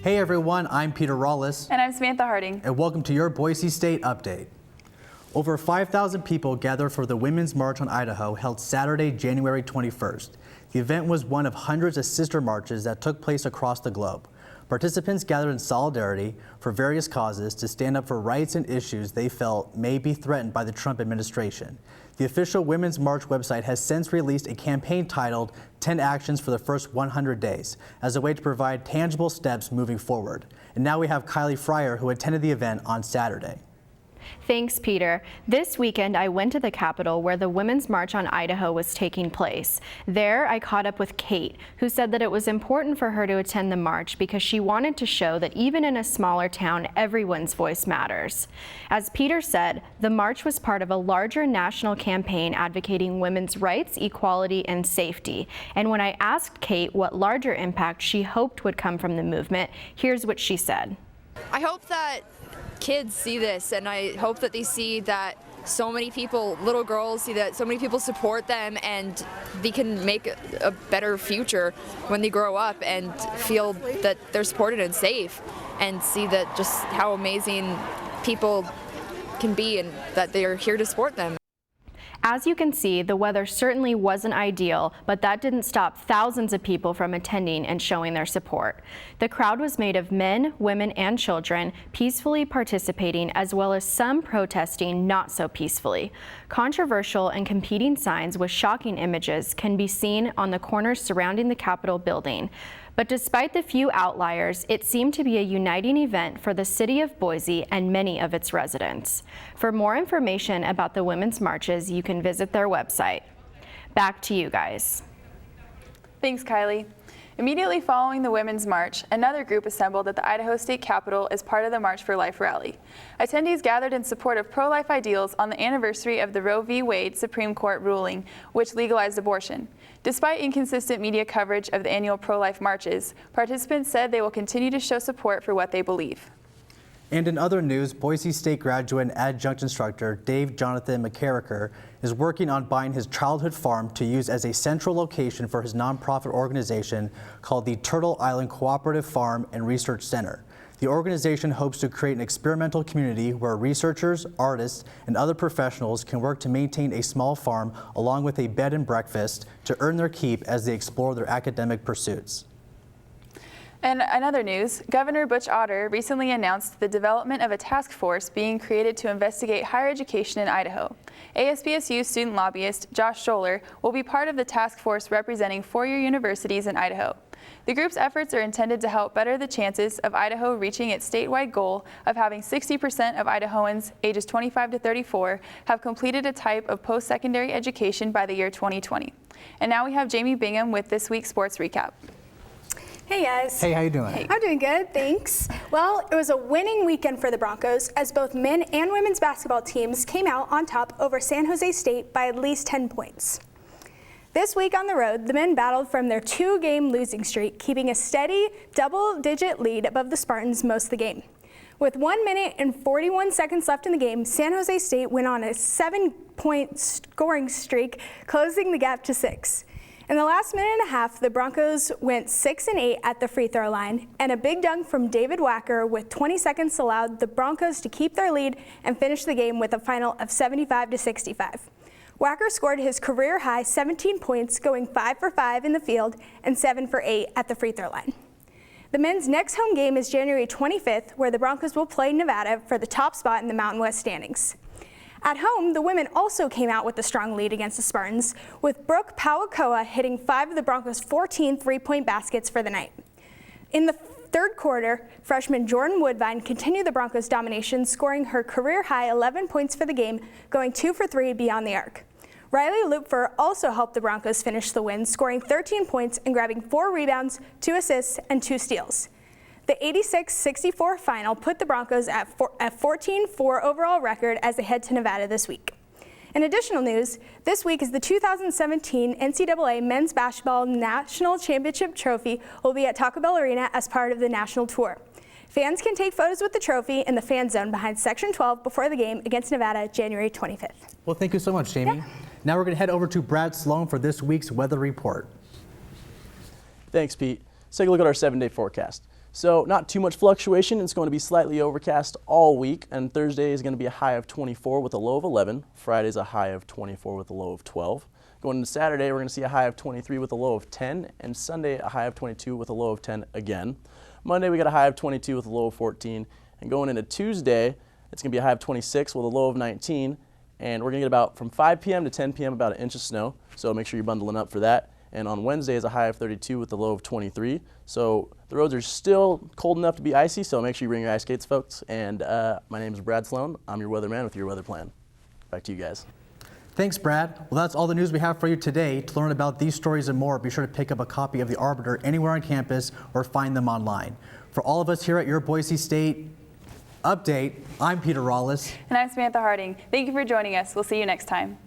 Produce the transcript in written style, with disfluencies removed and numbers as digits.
Hey everyone, I'm Peter Rawlis. And I'm Samantha Harding. And welcome to your Boise State Update. Over 5,000 people gathered for the Women's March on Idaho held Saturday, January 21st. The event was one of hundreds of sister marches that took place across the globe. Participants gathered in solidarity for various causes to stand up for rights and issues they felt may be threatened by the Trump administration. The official Women's March website has since released a campaign titled 10 Actions for the First 100 Days as a way to provide tangible steps moving forward. And now we have Kylie Fryer, who attended the event on Saturday. Thanks, Peter. This weekend, I went to the Capitol where the Women's March on Idaho was taking place. There, I caught up with Kate, who said that it was important for her to attend the march because she wanted to show that even in a smaller town, everyone's voice matters. As Peter said, the march was part of a larger national campaign advocating women's rights, equality, and safety. And when I asked Kate what larger impact she hoped would come from the movement, here's what she said. I hope that kids see this, and I hope that they see that so many people, little girls, see that so many people support them and they can make a better future when they grow up and feel that they're supported and safe, and see that just how amazing people can be and that they are here to support them. As you can see, the weather certainly wasn't ideal, but that didn't stop thousands of people from attending and showing their support. The crowd was made of men, women, and children peacefully participating, as well as some protesting not so peacefully. Controversial and competing signs with shocking images can be seen on the corners surrounding the Capitol building. But despite the few outliers, it seemed to be a uniting event for the city of Boise and many of its residents. For more information about the women's marches, you can visit their website. Back to you guys. Thanks, Kylie. Immediately following the Women's March, another group assembled at the Idaho State Capitol as part of the March for Life rally. Attendees gathered in support of pro-life ideals on the anniversary of the Roe v. Wade Supreme Court ruling, which legalized abortion. Despite inconsistent media coverage of the annual pro-life marches, participants said they will continue to show support for what they believe. And in other news, Boise State graduate and adjunct instructor Dave Jonathan McCarricker is working on buying his childhood farm to use as a central location for his nonprofit organization called the Turtle Island Cooperative Farm and Research Center. The organization hopes to create an experimental community where researchers, artists, and other professionals can work to maintain a small farm along with a bed and breakfast to earn their keep as they explore their academic pursuits. And in other news, Governor Butch Otter recently announced the development of a task force being created to investigate higher education in Idaho. ASBSU student lobbyist Josh Scholler will be part of the task force representing four-year universities in Idaho. The group's efforts are intended to help better the chances of Idaho reaching its statewide goal of having 60% of Idahoans ages 25 to 34 have completed a type of post-secondary education by the year 2020. And now we have Jamie Bingham with this week's sports recap. Hey guys. Hey, how you doing? Hey. I'm doing good, thanks. Well, it was a winning weekend for the Broncos as both men and women's basketball teams came out on top over San Jose State by at least 10 points. This week on the road, the men battled from their two-game losing streak, keeping a steady double-digit lead above the Spartans most of the game. With 1 minute and 41 seconds left in the game, San Jose State went on a 7-point scoring streak, closing the gap to 6. In the last minute and a half, the Broncos went 6 and 8 at the free throw line, and a big dunk from David Wacker with 20 seconds allowed the Broncos to keep their lead and finish the game with a final of 75-65. Wacker scored his career-high 17 points, going 5 for 5 in the field and 7 for 8 at the free throw line. The men's next home game is January 25th, where the Broncos will play Nevada for the top spot in the Mountain West standings. At home, the women also came out with a strong lead against the Spartans, with Brooke Pauakoa hitting 5 of the Broncos' 14 three-point baskets for the night. In the third quarter, freshman Jordan Woodbine continued the Broncos' domination, scoring her career-high 11 points for the game, going 2 for 3 beyond the arc. Riley Lupfer also helped the Broncos finish the win, scoring 13 points and grabbing 4 rebounds, 2 assists, and 2 steals. The 86-64 final put the Broncos at a 14-4 overall record as they head to Nevada this week. In additional news, this week is the 2017 NCAA Men's Basketball National Championship Trophy will be at Taco Bell Arena as part of the national tour. Fans can take photos with the trophy in the fan zone behind Section 12 before the game against Nevada, January 25th. Well, thank you so much, Jamie. Yeah. Now we're going to head over to Brad Sloan for this week's weather report. Thanks, Pete. Let's take a look at our 7-day forecast. So not too much fluctuation. It's going to be slightly overcast all week, and Thursday is going to be a high of 24 with a low of 11. Friday is a high of 24 with a low of 12. Going into Saturday, we're going to see a high of 23 with a low of 10, and Sunday a high of 22 with a low of 10 again. Monday we got a high of 22 with a low of 14, and going into Tuesday, it's going to be a high of 26 with a low of 19, and we're going to get about from 5 p.m. to 10 p.m. about an inch of snow, so make sure you're bundling up for that. And on Wednesday is a high of 32 with a low of 23. So the roads are still cold enough to be icy, so make sure you bring your ice skates, folks. And my name is Brad Sloan. I'm your weatherman with your weather plan. Back to you guys. Thanks, Brad. Well, that's all the news we have for you today. To learn about these stories and more, be sure to pick up a copy of The Arbiter anywhere on campus or find them online. For all of us here at your Boise State Update, I'm Peter Rawlis. And I'm Samantha Harding. Thank you for joining us. We'll see you next time.